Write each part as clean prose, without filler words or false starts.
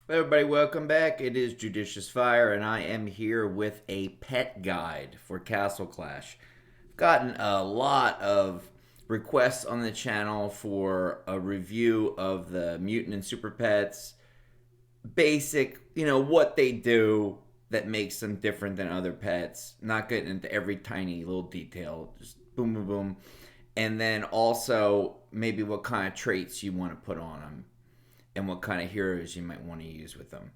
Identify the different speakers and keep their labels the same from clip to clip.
Speaker 1: Everybody, welcome back. It is JudiciousFire, and I am here with a pet guide for Castle Clash. I've gotten a lot of requests on the channel for a review of the Mutant and Super Pets, basic, what they do that makes them different than other pets. Not getting into every tiny little detail, just boom, boom, boom. And then also maybe what kind of traits you want to put on them and what kind of heroes you might want to use with them.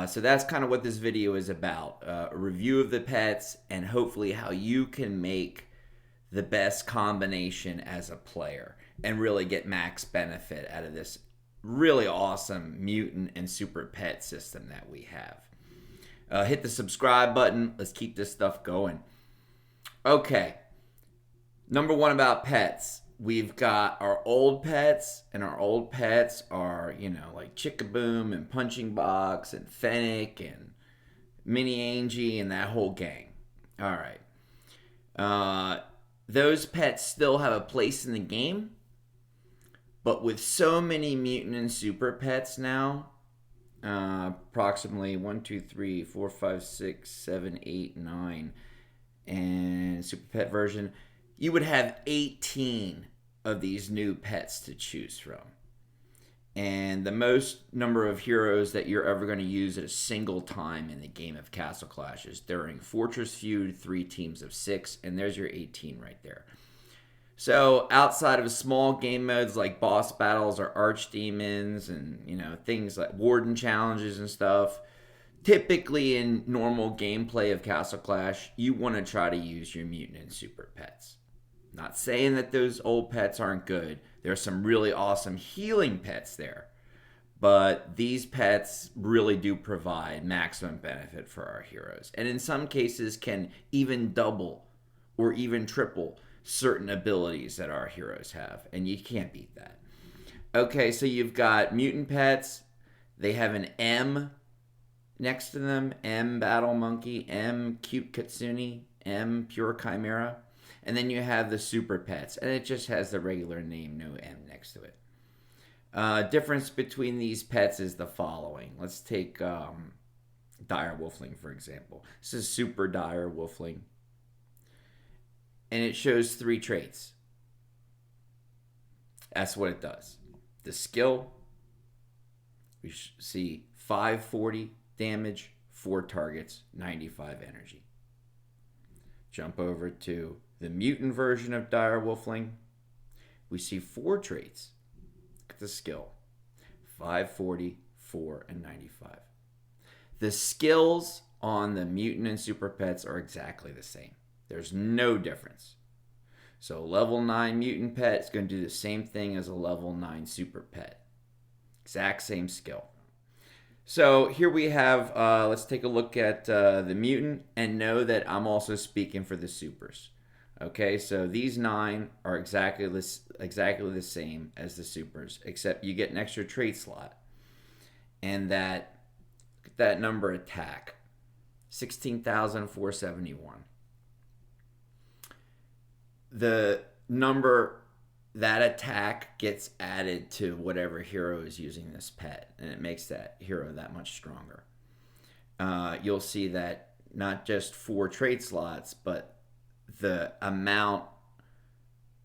Speaker 1: So that's kind of what this video is about, a review of the pets and hopefully how you can make the best combination as a player and really get max benefit out of this really awesome mutant and super pet system that we have. Hit the subscribe button. Let's keep this stuff going. Okay, number one about pets. We've got our old pets, and our old pets are, like Chickaboom and Punching Box and Fennec and Mini Angie and that whole gang. All right. Those pets still have a place in the game, but with so many mutant and super pets now, approximately 1, 2, 3, 4, 5, 6, 7, 8, 9, and super pet version, you would have 18 of these new pets to choose from. And the most number of heroes that you're ever going to use at a single time in the game of Castle Clash is during Fortress Feud, 3 teams of 6, and there's your 18 right there. So outside of small game modes like boss battles or archdemons and things like warden challenges and stuff, typically in normal gameplay of Castle Clash, you want to try to use your mutant and super pets. Not saying that those old pets aren't good. There's some really awesome healing pets there. But these pets really do provide maximum benefit for our heroes. And in some cases can even double or even triple certain abilities that our heroes have. And you can't beat that. Okay, so you've got mutant pets. They have an M next to them. M Battle Monkey, M Cute Kitsune, M Pure Chimera. And then you have the super pets, and it just has the regular name, no M next to it. Difference between these pets is the following. Let's take Direwolf Lame, for example. This is Super Direwolf Lame, and it shows 3 traits. That's what it does. The skill, we see 540 damage, 4 targets, 95 energy. Jump over to the mutant version of Direwolf Lame. We see 4 traits. Look at the skill. 540, 4, and 95. The skills on the mutant and super pets are exactly the same. There's no difference. So level 9 mutant pet is going to do the same thing as a level 9 super pet. Exact same skill. So here we have, let's take a look at the mutant and know that I'm also speaking for the supers. Okay, so these 9 are exactly the same as the supers, except you get an extra trait slot. And that number attack, 16,471. The number that attack gets added to whatever hero is using this pet, and it makes that hero that much stronger. You'll see that not just 4 trait slots, but the amount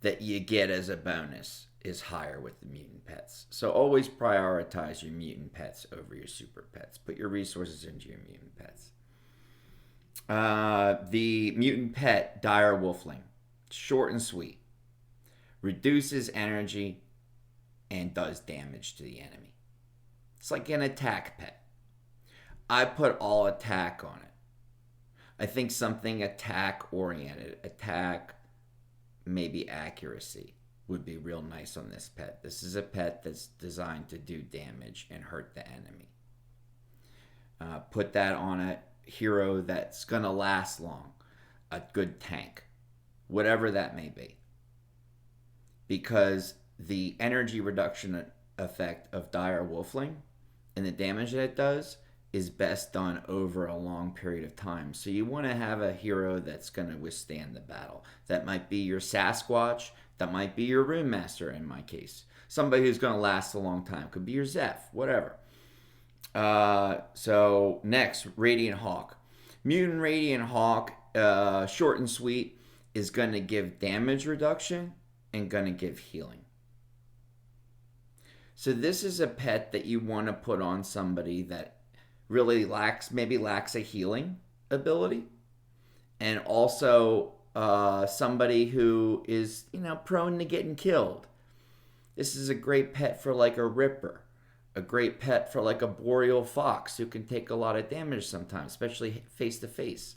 Speaker 1: that you get as a bonus is higher with the mutant pets. So always prioritize your mutant pets over your super pets. Put your resources into your mutant pets. The mutant pet, Direwolf Lame. Short and sweet. Reduces energy and does damage to the enemy. It's like an attack pet. I put all attack on it. I think something attack oriented, attack, maybe accuracy, would be real nice on this pet. This is a pet that's designed to do damage and hurt the enemy. Put that on a hero that's going to last long, a good tank, whatever that may be. Because the energy reduction effect of Direwolf Lame and the damage that it does is best done over a long period of time. So you want to have a hero that's going to withstand the battle. That might be your Sasquatch. That might be your Rune Master in my case. Somebody who's going to last a long time. Could be your Zeph, whatever. So next, Radiant Hawke. Mutant Radiant Hawke, short and sweet, is going to give damage reduction and going to give healing. So this is a pet that you want to put on somebody that really lacks a healing ability, and also somebody who is prone to getting killed. This is a great pet for like a Ripper, a great pet for like a Boreal Fox who can take a lot of damage sometimes, especially face to face.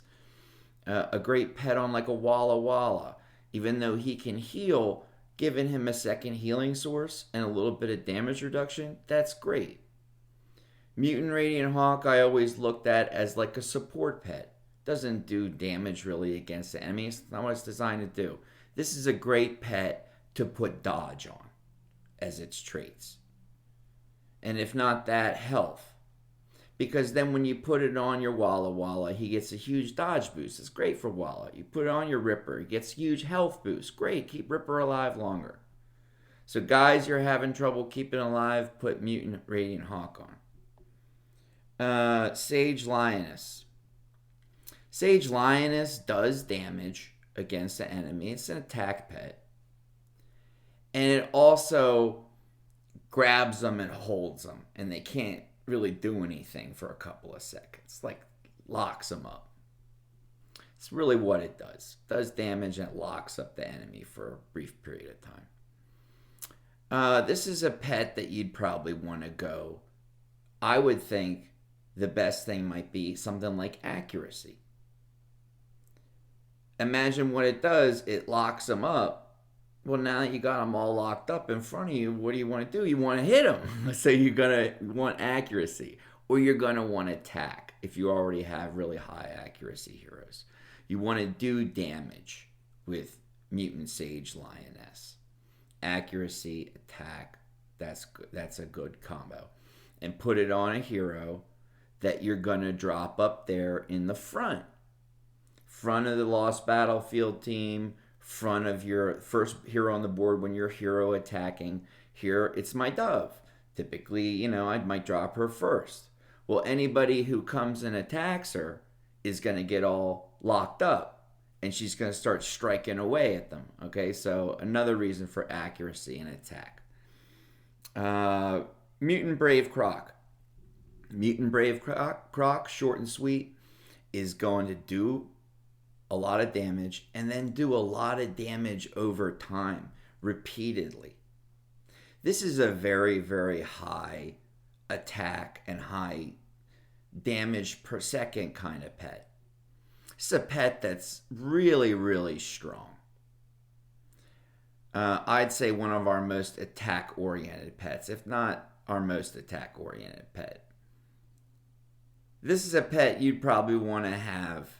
Speaker 1: A great pet on like a Walla Walla, even though he can heal. Giving him a second healing source and a little bit of damage reduction, that's great. Mutant Radiant Hawke I always looked at as like a support pet. Doesn't do damage really against the enemy. It's not what it's designed to do. This is a great pet to put dodge on as its traits. And if not that, health. Because then when you put it on your Walla Walla, he gets a huge dodge boost. It's great for Walla. You put it on your Ripper, he gets huge health boost. Great, keep Ripper alive longer. So guys, you're having trouble keeping alive, put Mutant Radiant Hawke on. Sage Lioness. Sage Lioness does damage against the enemy. It's an attack pet. And it also grabs them and holds them, and they can't really do anything for a couple of seconds. Like, locks them up. It's really what it does. It does damage and it locks up the enemy for a brief period of time. This is a pet that you'd probably want to go. I would think the best thing might be something like accuracy. Imagine what it does. It locks them up. Well, now that you got them all locked up in front of you, what do you want to do? You want to hit them. So you're going to want accuracy. Or you're going to want attack if you already have really high accuracy heroes. You want to do damage with Mutant Sage Lioness. Accuracy, attack, that's good. That's a good combo. And put it on a hero that you're going to drop up there in the front. Front of the Lost Battlefield team. Front of your first hero on the board when you're hero attacking. Here, it's my Dove. Typically, I might drop her first. Well, anybody who comes and attacks her is going to get all locked up, and she's going to start striking away at them. Okay, so another reason for accuracy and attack. Mutant Brave Croc. Mutant Brave Croc, short and sweet, is going to do a lot of damage and then do a lot of damage over time, repeatedly. This is a very, very high attack and high damage per second kind of pet. It's a pet that's really, really strong. I'd say one of our most attack-oriented pets, if not our most attack-oriented pet. This is a pet you'd probably want to have.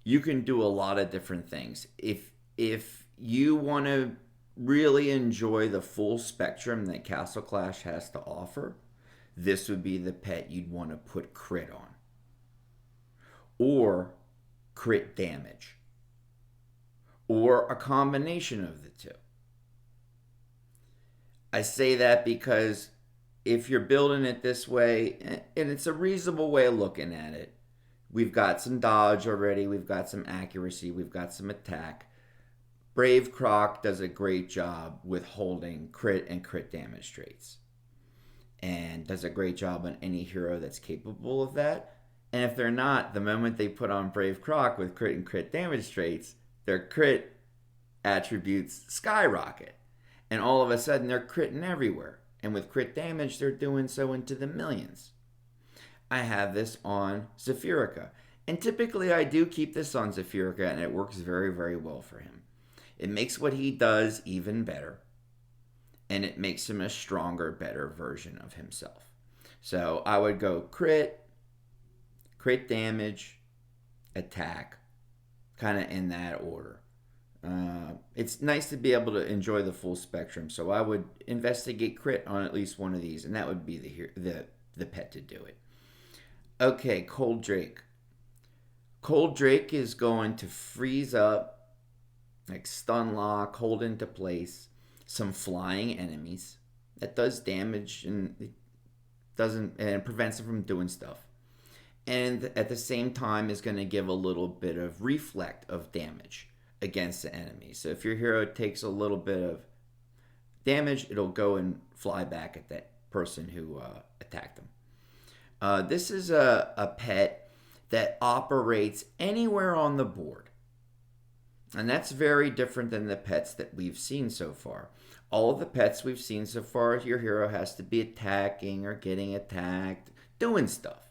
Speaker 1: You can do a lot of different things. If you want to really enjoy the full spectrum that Castle Clash has to offer, this would be the pet you'd want to put crit on. Or crit damage. Or a combination of the two. I say that because if you're building it this way, and it's a reasonable way of looking at it, we've got some dodge already, we've got some accuracy, we've got some attack. Brave Croc does a great job with holding crit and crit damage traits. And does a great job on any hero that's capable of that. And if they're not, the moment they put on Brave Croc with crit and crit damage traits, their crit attributes skyrocket. And all of a sudden they're critting everywhere. And with crit damage, they're doing so into the millions. I have this on Zephyrica. And typically I do keep this on Zephyrica, and it works very, very well for him. It makes what he does even better. And it makes him a stronger, better version of himself. So I would go crit damage, attack, kind of in that order. It's nice to be able to enjoy the full spectrum. So I would investigate crit on at least one of these, and that would be the pet to do it. Okay, Cold Drake. Cold Drake is going to freeze up, like stun lock, hold into place some flying enemies. That does damage and and it prevents them from doing stuff. And at the same time is going to give a little bit of reflect of damage against the enemy. So if your hero takes a little bit of damage, it'll go and fly back at that person who attacked them. This is a pet that operates anywhere on the board. And that's very different than the pets that we've seen so far. All of the pets we've seen so far, your hero has to be attacking or getting attacked, doing stuff.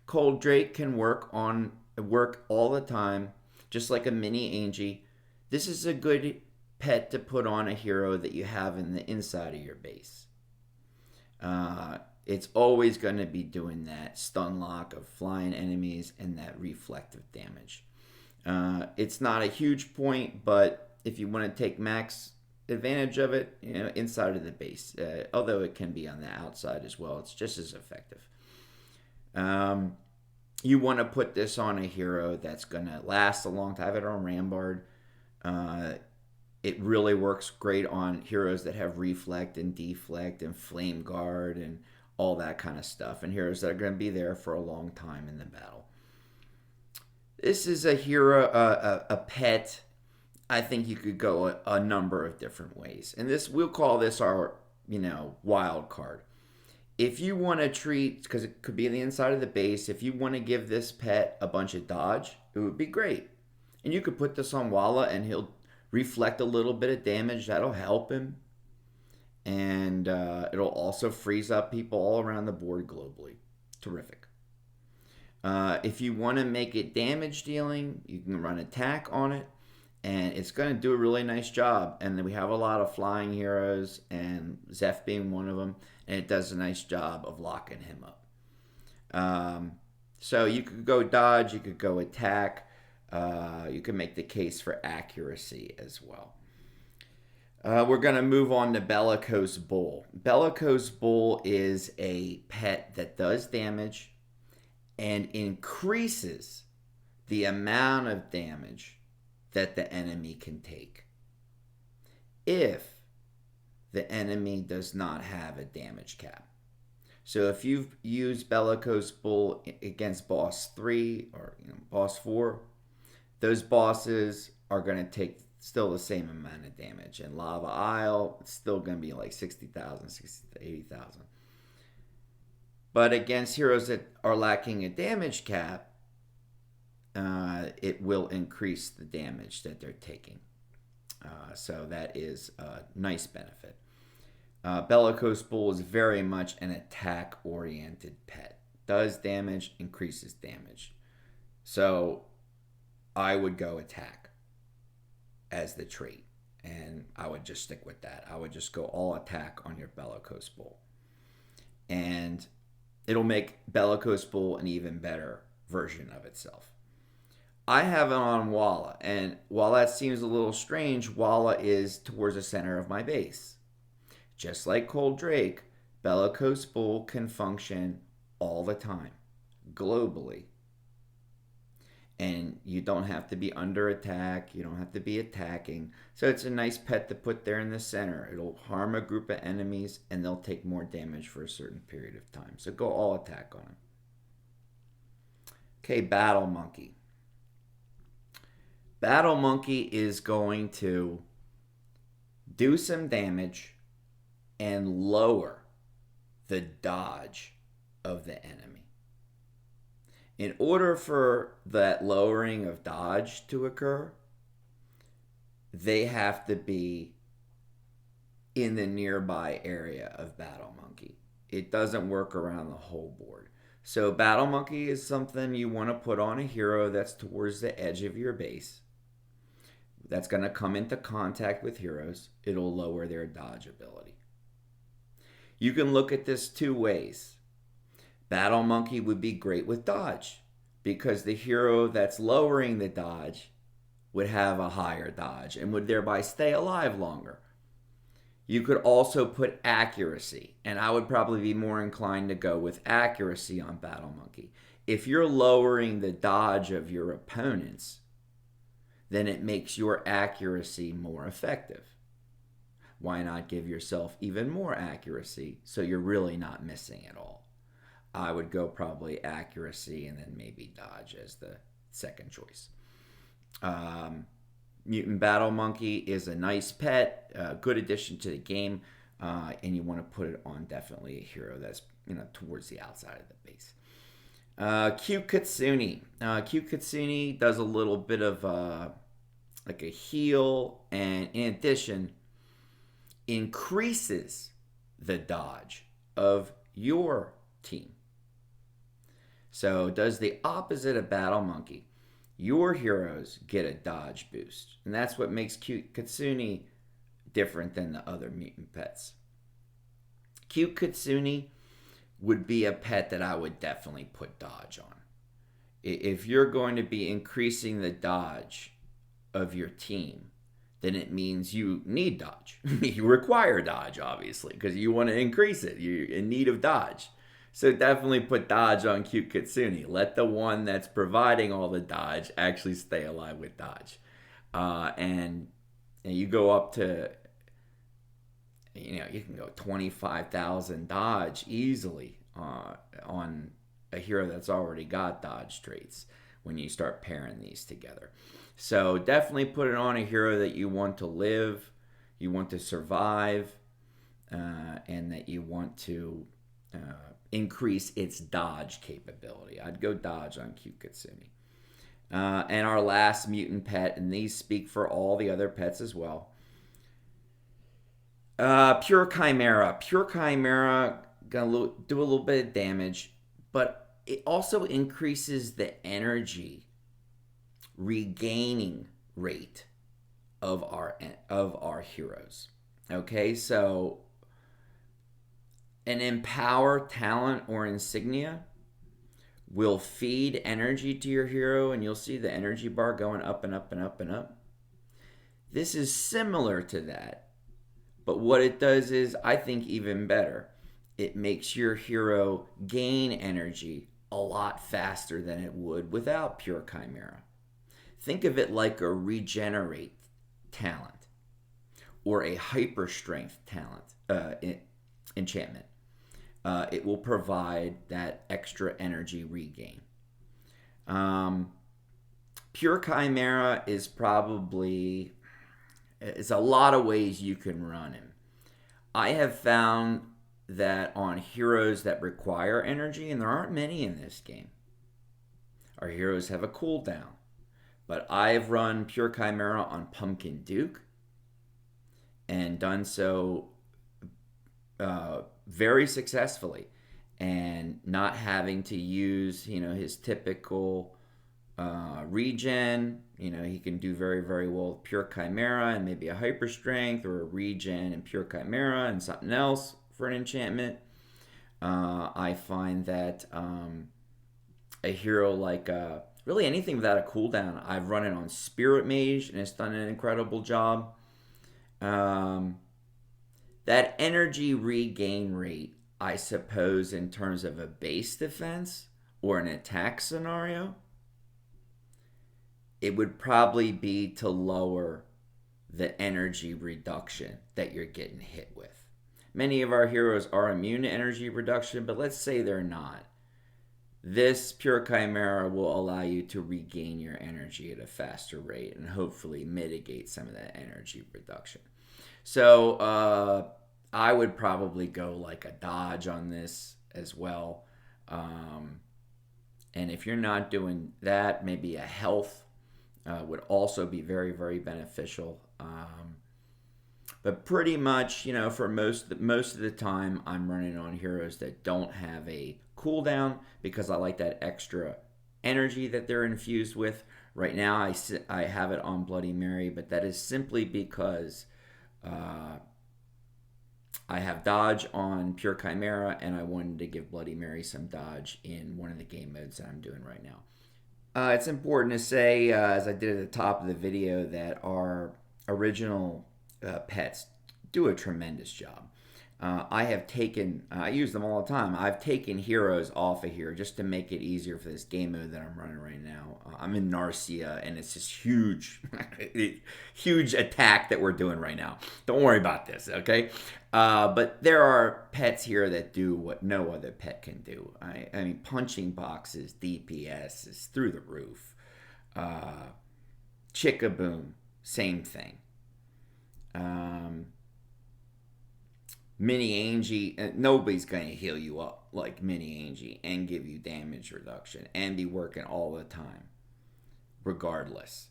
Speaker 1: Cold Drake can work all the time, just like a mini Angie. This is a good pet to put on a hero that you have in the inside of your base. It's always going to be doing that stun lock of flying enemies and that reflective damage. It's not a huge point, but if you want to take max advantage of it, inside of the base, although it can be on the outside as well, it's just as effective. You want to put this on a hero that's going to last a long time. I have it on Rambard. It really works great on heroes that have reflect and deflect and flame guard and all that kind of stuff, and heroes that are going to be there for a long time in the battle. This is a hero, a pet. I think you could go a number of different ways, and we'll call this our wild card. If you want to treat, because it could be on the inside of the base, if you want to give this pet a bunch of dodge, it would be great. And you could put this on Walla and he'll reflect a little bit of damage. That'll help him. And it'll also freeze up people all around the board globally. Terrific. If you want to make it damage dealing, you can run attack on it. And it's going to do a really nice job. And then we have a lot of flying heroes, and Zeph being one of them. And it does a nice job of locking him up. So you could go dodge, you could go attack. You can make the case for accuracy as well. We're going to move on to Bellicose Bull. Bellicose Bull is a pet that does damage and increases the amount of damage that the enemy can take if the enemy does not have a damage cap. So if you've used Bellicose Bull against boss 3 or boss 4, those bosses are going to take still the same amount of damage. And Lava Isle, it's still going to be like 60,000, 60,000 to 80,000. But against heroes that are lacking a damage cap, it will increase the damage that they're taking. So that is a nice benefit. Bellicose Bull is very much an attack-oriented pet. Does damage, increases damage. So I would go attack as the trait. And I would just stick with that. I would just go all attack on your Bellicose Bull. And it'll make Bellicose Bull an even better version of itself. I have it on Walla, and while that seems a little strange, Walla is towards the center of my base. Just like Cold Drake, Bellicose Bull can function all the time, globally. And you don't have to be under attack, you don't have to be attacking. So it's a nice pet to put there in the center. It'll harm a group of enemies, and they'll take more damage for a certain period of time. So go all attack on them. Okay, Battle Monkey. Battle Monkey is going to do some damage and lower the dodge of the enemy. In order for that lowering of dodge to occur, they have to be in the nearby area of Battle Monkey. It doesn't work around the whole board. So Battle Monkey is something you want to put on a hero that's towards the edge of your base. That's going to come into contact with heroes. It'll lower their dodge ability. You can look at this two ways. Battle Monkey would be great with dodge because the hero that's lowering the dodge would have a higher dodge and would thereby stay alive longer. You could also put accuracy, and I would probably be more inclined to go with accuracy on Battle Monkey. If you're lowering the dodge of your opponents, then it makes your accuracy more effective. why not give yourself even more accuracy so you're really not missing at all? I would go probably accuracy and then maybe dodge as the second choice. Mutant Battle Monkey is a nice pet, a good addition to the game, and you want to put it on definitely a hero that's towards the outside of the base. Cute Kitsune. Cute Kitsune does a little bit of like a heal, and in addition, increases the dodge of your team. So it does the opposite of Battle Monkey. Your heroes get a dodge boost, and that's what makes Cute Kitsune different than the other mutant pets. Cute Kitsune would be a pet that I would definitely put dodge on. If you're going to be increasing the dodge of your team, then it means you need dodge. You require dodge, obviously, because you want to increase it. You're in need of dodge. So definitely put dodge on Cute Kitsune. Let the one that's providing all the dodge actually stay alive with dodge. And you go up to, you can go 25,000 dodge easily on a hero that's already got dodge traits when you start pairing these together. So definitely put it on a hero that you want to live, you want to survive, and that you want to increase its dodge capability. I'd go dodge on Cute Kitsune. And our last mutant pet, and these speak for all the other pets as well. Pure Chimera. Pure Chimera gonna do a little bit of damage, but it also increases the energy regaining rate of our heroes. Okay, so an empower talent or insignia will feed energy to your hero, and you'll see the energy bar going up and up and up and up. This is similar to that, but what it does is, I think, even better. It makes your hero gain energy a lot faster than it would without Pure Chimera. Think of it like a regenerate talent or a hyper strength talent enchantment. It will provide that extra energy regain. Pure Chimera is probably, it's a lot of ways you can run him. I have found that on heroes that require energy, and there aren't many in this game, our heroes have a cooldown. But I've run Pure Chimera on Pumpkin Duke and done so very successfully, and not having to use his typical regen. He can do very, very well with Pure Chimera and maybe a hyper strength, or a regen and Pure Chimera and something else for an enchantment. I find that a hero like really anything without a cooldown, I've run it on Spirit Mage and it's done an incredible job. That energy regain rate, I suppose, in terms of a base defense or an attack scenario, it would probably be to lower the energy reduction that you're getting hit with. Many of our heroes are immune to energy reduction, but let's say they're not. This Pure Chimera will allow you to regain your energy at a faster rate and hopefully mitigate some of that energy reduction. So I would probably go like a dodge on this as well. And if you're not doing that, maybe a health would also be very, very beneficial. But pretty much, for most of the time, I'm running on heroes that don't have a cooldown because I like that extra energy that they're infused with. Right now, I have it on Bloody Mary, but that is simply because I have dodge on Pure Chimera, and I wanted to give Bloody Mary some dodge in one of the game modes that I'm doing right now. It's important to say, as I did at the top of the video, that our original pets do a tremendous job. I have taken, I use them all the time. I've taken heroes off of here just to make it easier for this game mode that I'm running right now. I'm in Narcia, and it's this huge, huge attack that we're doing right now. Don't worry about this, okay? But there are pets here that do what no other pet can do. I mean, punching boxes, DPS is through the roof. Chickaboom, same thing. Mini Angie, nobody's going to heal you up like Mini Angie and give you damage reduction and be working all the time, regardless.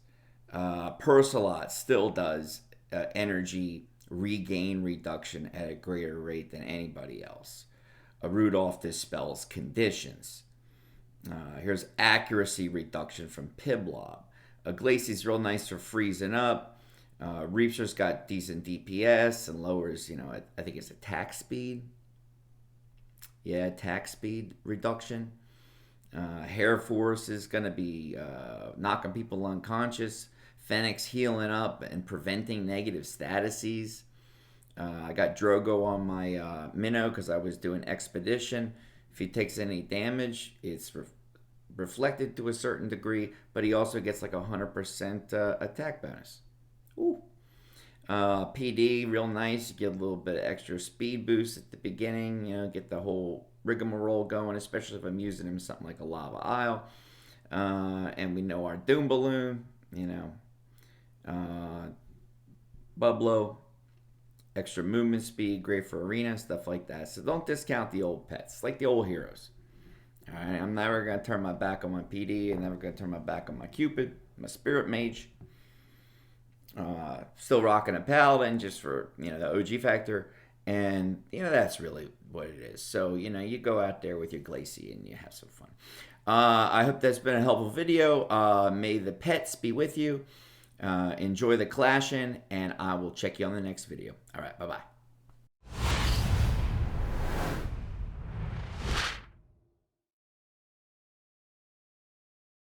Speaker 1: Persilot still does energy regain reduction at a greater rate than anybody else. Rudolph dispels conditions. Here's accuracy reduction from Piblob. Glacie's real nice for freezing up. Reaper's got decent DPS and lowers, I think it's attack speed. Yeah, attack speed reduction. Hair Force is going to be knocking people unconscious. Fenix healing up and preventing negative statuses. I got Drogo on my Minnow because I was doing Expedition. If he takes any damage, it's reflected to a certain degree, but he also gets like 100% attack bonus. Ooh. PD, real nice. You get a little bit of extra speed boost at the beginning. Get the whole rigmarole going, especially if I'm using him something like a Lava Isle. And we know our Doom Balloon, Bublo, extra movement speed, great for arena, stuff like that. So don't discount the old pets, like the old heroes. All right, I'm never going to turn my back on my PD. I'm never going to turn my back on my Cupid, my Spirit Mage. Still rocking a Paladin just for, the OG factor. And, that's really what it is. So, you go out there with your Glacie and you have some fun. I hope that's been a helpful video. May the pets be with you. Enjoy the clashing, and I will check you on the next video. All right, bye-bye.